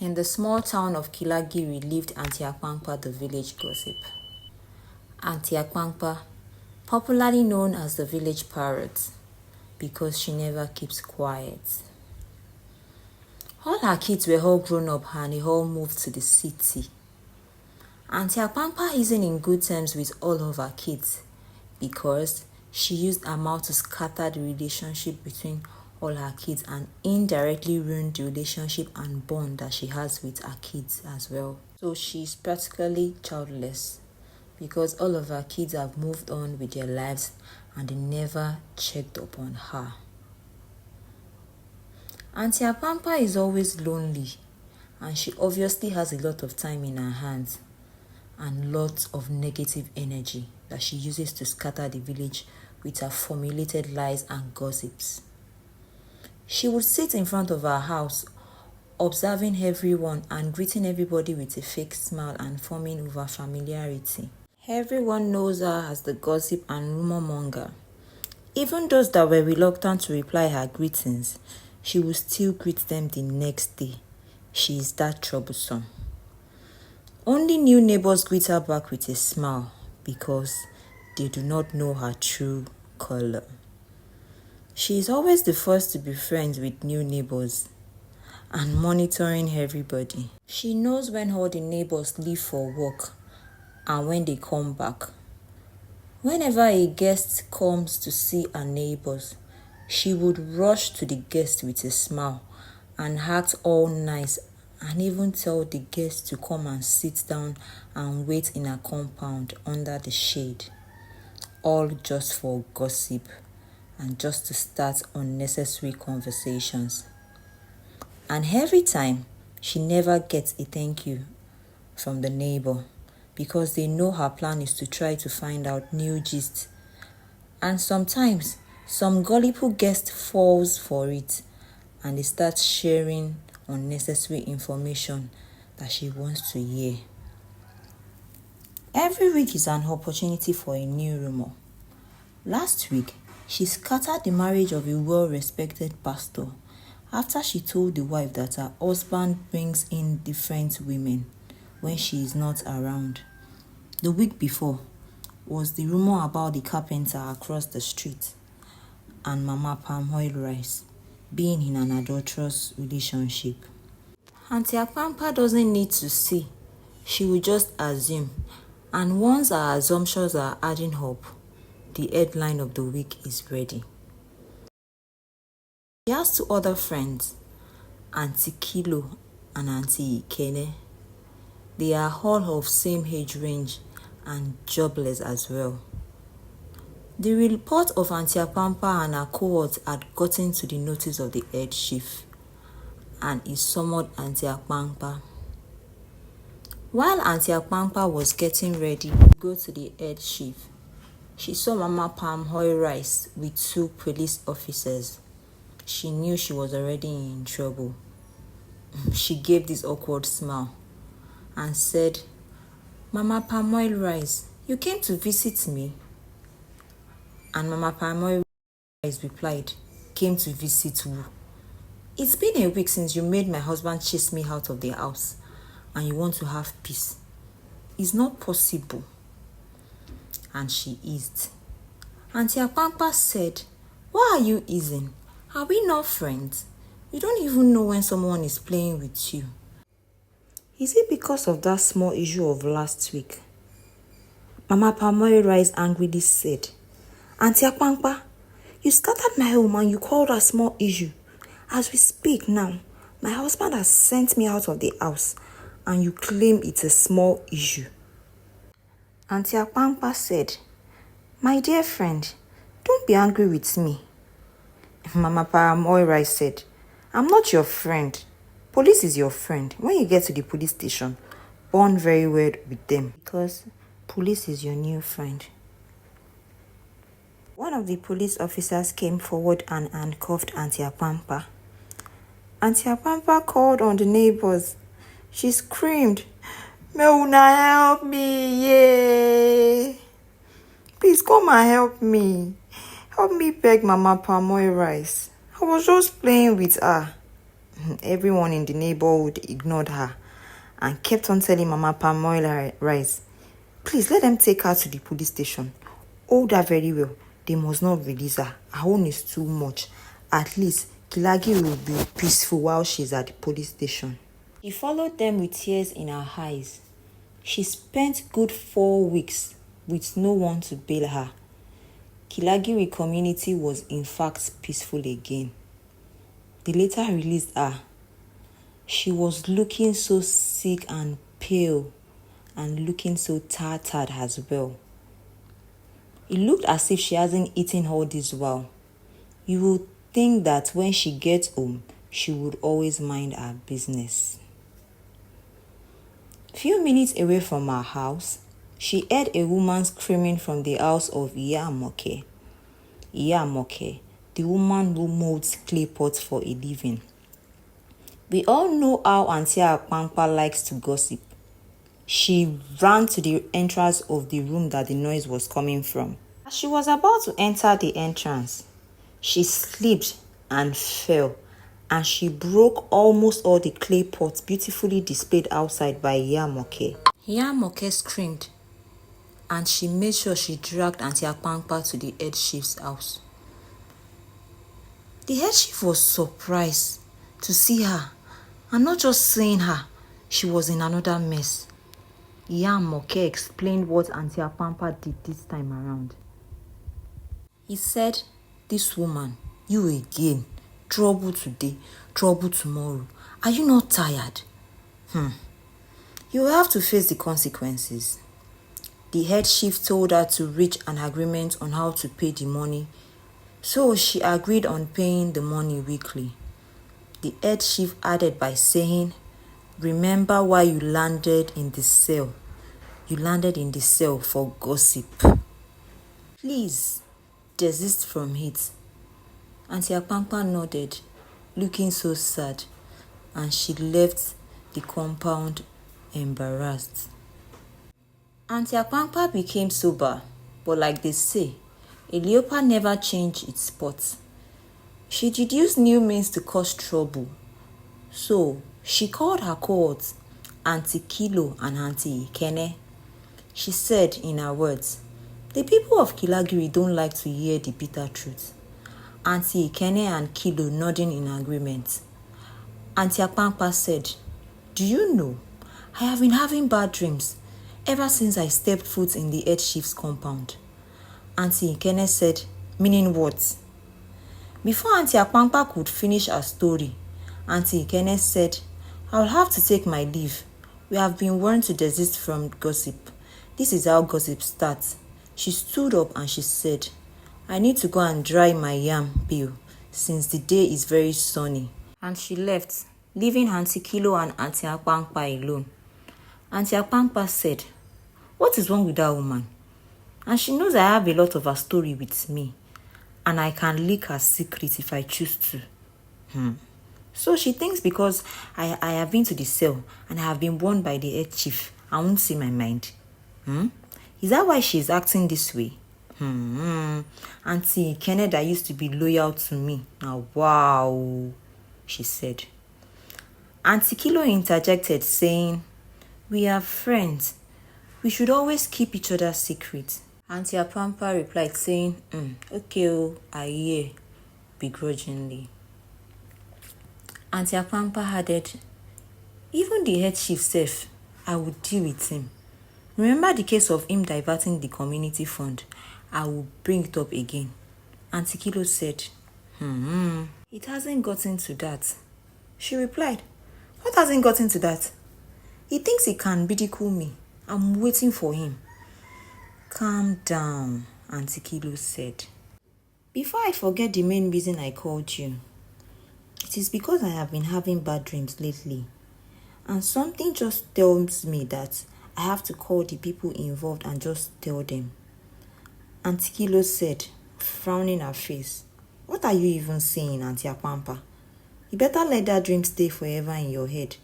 In the small town of Kilagiri lived Aunty Apampa, the village gossip. Aunty Apampa, popularly known as the village parrot, because she never keeps quiet. All her kids were all grown up and they all moved to the city. Aunty Apampa isn't in good terms with all of her kids because she used her mouth to scatter the relationship between all her kids and indirectly ruined the relationship and bond that she has with her kids as well. So she's practically childless because all of her kids have moved on with their lives and they never checked up on her. Aunty Apampa is always lonely and she obviously has a lot of time in her hands and lots of negative energy that she uses to scatter the village with her formulated lies and gossips. She would sit in front of her house, observing everyone and greeting everybody with a fake smile and forming over familiarity. Everyone knows her as the gossip and rumor monger. Even those that were reluctant to reply her greetings, she would still greet them the next day. She is that troublesome. Only new neighbors greet her back with a smile because they do not know her true color. She is always the first to be friends with new neighbors and monitoring everybody. She knows when all the neighbors leave for work and when they come back. Whenever a guest comes to see her neighbors, she would rush to the guest with a smile and act all nice and even tell the guest to come and sit down and wait in her compound under the shade, all just for gossip and just to start unnecessary conversations. And every time, she never gets a thank you from the neighbor because they know her plan is to try to find out new gist. And sometimes, some gullible guest falls for it and they start sharing unnecessary information that she wants to hear. Every week is an opportunity for a new rumor. Last week, she scattered the marriage of a well-respected pastor after she told the wife that her husband brings in different women when she is not around. The week before was the rumor about the carpenter across the street and Mama Palm Oil Rice being in an adulterous relationship. Aunty Apampa doesn't need to see. She will just assume. And once her assumptions are adding up, the headline of the week is ready. She has two other friends, Aunty Kilo and Aunty Ikene. They are all of same age range and jobless as well. The report of Aunty Apampa and her cohort had gotten to the notice of the head chief, and he summoned Aunty Apampa. While Aunty Apampa was getting ready to go to the head chief, she saw Mama Palm Oil Rice with two police officers. She knew she was already in trouble. She gave this awkward smile and said, "Mama Palm Oil Rice, you came to visit me?" And Mama Palm Oil Rice replied, "Came to visit who? It's been a week since you made my husband chase me out of the house and you want to have peace. It's not possible." And she eased. Aunty Apampa said, "Why are you easing? Are we not friends? You don't even know when someone is playing with you. Is it because of that small issue of last week?" Mama Palm Oil Rice angrily said, "Aunty Apampa, you scattered my home and you called a small issue. As we speak now, my husband has sent me out of the house and you claim it's a small issue." Aunty Apampa said, "My dear friend, don't be angry with me." Mama Palm Oil Rice said, "I'm not your friend. Police is your friend. When you get to the police station, bond very well with them because police is your new friend." One of the police officers came forward and handcuffed Aunty Apampa. Aunty Apampa called on the neighbors. She screamed, "May una help me, yeah. Please come and help me. Help me beg Mama Palm Oil Rice. I was just playing with her." Everyone in the neighborhood ignored her and kept on telling Mama Pamoila Rice, please let them take her to the police station. Hold her very well. They must not release her. Her own is too much. At least Kilagi will be peaceful while she's at the police station. She followed them with tears in her eyes. She spent good 4 weeks with no one to bail her. Kilagiri community was in fact peaceful again. They later released her. She was looking so sick and pale and looking so tattered as well. It looked as if she hasn't eaten all this while. You would think that when she gets home, she would always mind her business. Few minutes away from her house, she heard a woman screaming from the house of Iyamoke. Iyamoke, the woman who molds clay pots for a living. We all know how Aunty Apampa likes to gossip. She ran to the entrance of the room that the noise was coming from. As she was about to enter the entrance, she slipped and fell, and she broke almost all the clay pots beautifully displayed outside by Iyamoke. Iyamoke screamed, and she made sure she dragged Aunty Apampa to the head chief's house. The head chief was surprised to see her, and not just seeing her, she was in another mess. Iyamoke explained what Aunty Apampa did this time around. He said, this woman, you again, trouble today, trouble tomorrow. Are you not tired? You will have to face the consequences. The head chief told her to reach an agreement on how to pay the money, so she agreed on paying the money weekly. The head chief added by saying, remember why you landed in the cell. You landed in the cell for gossip. Please, desist from it. Aunty Apampa nodded, looking so sad, and she left the compound embarrassed. Aunty Apampa became sober, but like they say, a leopard never changed its spots. She deduced new means to cause trouble. So she called her cohorts, Aunty Kilo and Aunty Ikene. She said in her words, the people of Kilagiri don't like to hear the bitter truth. Aunty Ikene and Kilo nodding in agreement. Aunty Apampa said, do you know, I have been having bad dreams ever since I stepped foot in the head chief's compound. Aunty Ikene said, meaning what? Before Aunty Apampa could finish her story, Aunty Ikene said, I will have to take my leave. We have been warned to desist from gossip. This is how gossip starts. She stood up and she said, I need to go and dry my yam peel since the day is very sunny. And she left, leaving Aunty Kilo and Aunty Apampa alone. Aunty Apampa said, what is wrong with that woman? And she knows I have a lot of her story with me, and I can leak her secret if I choose to. So she thinks because I have been to the cell and I have been warned by the head chief, I won't see my mind. Is that why she is acting this way? Aunty Kenneth that used to be loyal to me. Now, wow, she said. Aunty Kilo interjected saying, we are friends. We should always keep each other's secrets. Aunty Apampa replied saying, okay, I hear, begrudgingly. Aunty Apampa added, even the head chief safe, I would deal with him. Remember the case of him diverting the community fund? I will bring it up again. Aunty Kilo said, it hasn't gotten to that. She replied, what hasn't gotten to that? He thinks he can ridicule me. I'm waiting for him. Calm down, Aunty Kilo said. Before I forget the main reason I called you, it is because I have been having bad dreams lately. And something just tells me that I have to call the people involved and just tell them. Aunty Kilo said, frowning her face. What are you even saying, Aunty Apampa? You better let that dream stay forever in your head.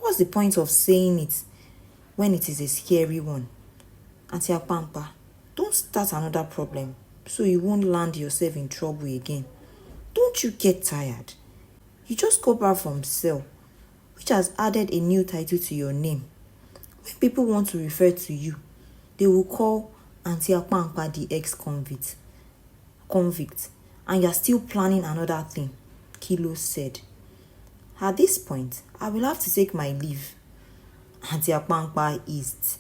What's the point of saying it when it is a scary one? Aunty Apampa, don't start another problem so you won't land yourself in trouble again. Don't you get tired? You just got back from cell, which has added a new title to your name. When people want to refer to you, they will call Aunty Apampa the ex-convict. And you're still planning another thing, Kilo said. At this point, I will have to take my leave. Aunty Apampa eased.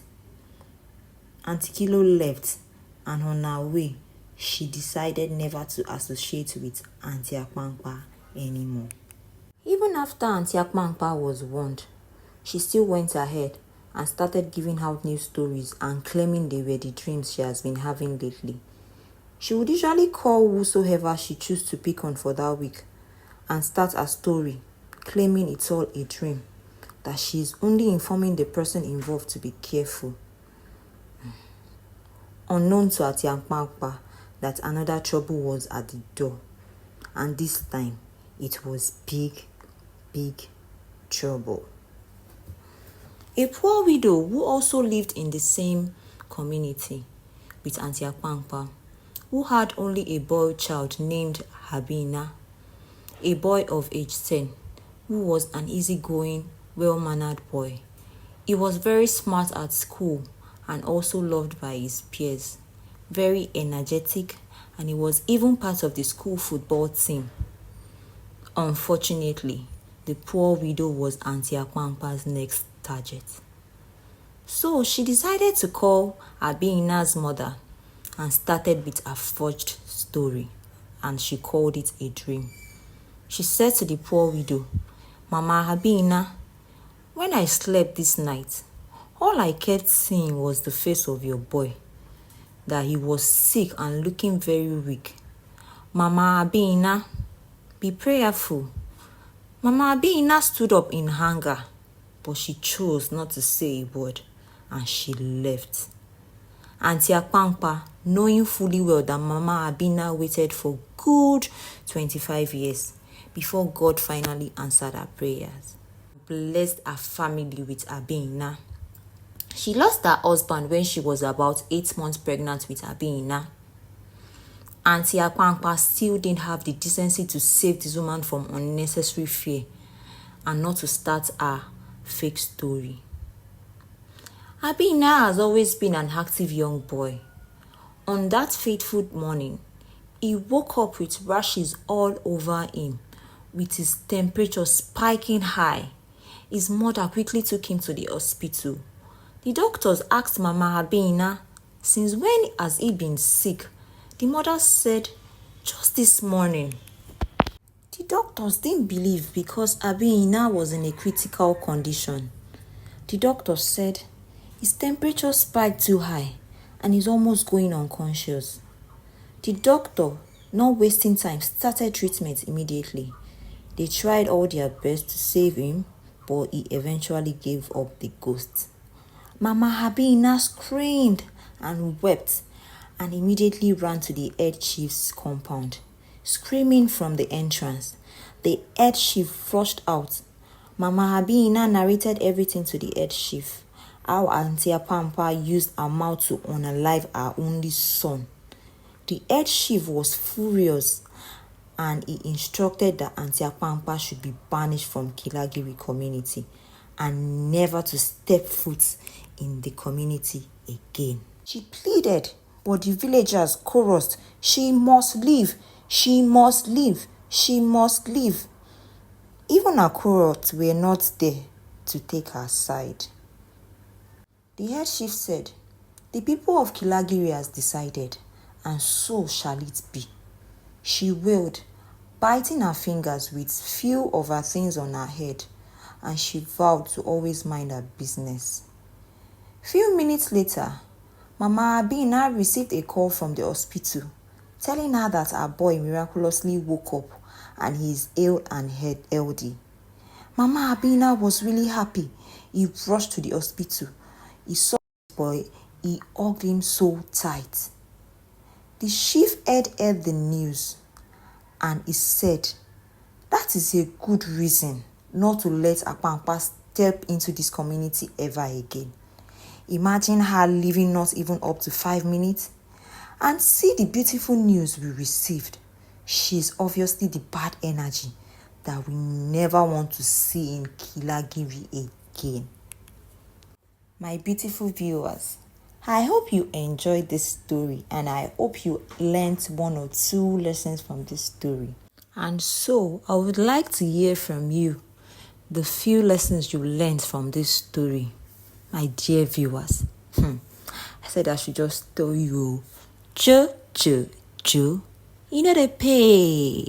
Aunty Kilo left, and on her way, she decided never to associate with Aunty Apampa anymore. Even after Aunty Apampa was warned, she still went ahead and started giving out new stories and claiming they were the dreams she has been having lately. She would usually call whosoever she chose to pick on for that week and start a story, claiming it's all a dream, that she is only informing the person involved to be careful. Unknown to Aunty Apampa that another trouble was at the door, and this time it was big trouble. A poor widow who also lived in the same community with Aunty Apampa, who had only a boy child named Habina, a boy of age 10, who was an easygoing, well-mannered boy. He was very smart at school and also loved by his peers, very energetic, and he was even part of the school football team. Unfortunately, the poor widow was Aunty Apampa's next target. So she decided to call Abina's mother and started with a forged story, and she called it a dream. She said to the poor widow, "Mama Abina, when I slept this night, all I kept seeing was the face of your boy, that he was sick and looking very weak. Mama Abina, be prayerful." Mama Abina stood up in anger, but she chose not to say a word, and she left. Aunty Apampa, knowing fully well that Mama Abina waited for good 25 years before God finally answered her prayers, blessed her family with Abina. She lost her husband when she was about 8 months pregnant with Abina. Aunty Apampa still didn't have the decency to save this woman from unnecessary fear and not to start her fake story. Abina has always been an active young boy. On that fateful morning, he woke up with rashes all over him, with his temperature spiking high. His mother quickly took him to the hospital. The doctors asked Mama Abina, since when has he been sick? The mother said, just this morning. The doctors didn't believe because Abina was in a critical condition. The doctor said his temperature spiked too high and he's almost going unconscious. The doctor, not wasting time, started treatment immediately. They tried all their best to save him, but he eventually gave up the ghost. Mama Abina screamed and wept and immediately ran to the head chief's compound, screaming from the entrance. The head chief rushed out. Mama Abina narrated everything to the head chief, how Aunty Apampa used her mouth to unalive her only son. The head chief was furious and he instructed that Aunty Apampa should be banished from Kilagiri community and never to step foot in the community again. She pleaded, but the villagers chorused, "She must leave, she must leave, she must leave." Even her cohort were not there to take her side. The head chief said, "The people of Kilagiri has decided, and so shall it be." She wailed, biting her fingers with few of her things on her head, and she vowed to always mind her business. Few minutes later, Mama Abina received a call from the hospital telling her that her boy miraculously woke up and he is ill and healthy. Mama Abina was really happy. He rushed to the hospital. He saw his boy. He hugged him so tight. The chief heard the news and he said, "That is a good reason not to let Apampa step into this community ever again. Imagine her living not even up to 5 minutes. And see the beautiful news we received. She is obviously the bad energy that we never want to see in Kilagiri again. My beautiful viewers, I hope you enjoyed this story and I hope you learned 1 or 2 lessons from this story. And so I would like to hear from you the few lessons you learned from this story, my dear viewers. I said I should just tell you, Joe, you know they pay.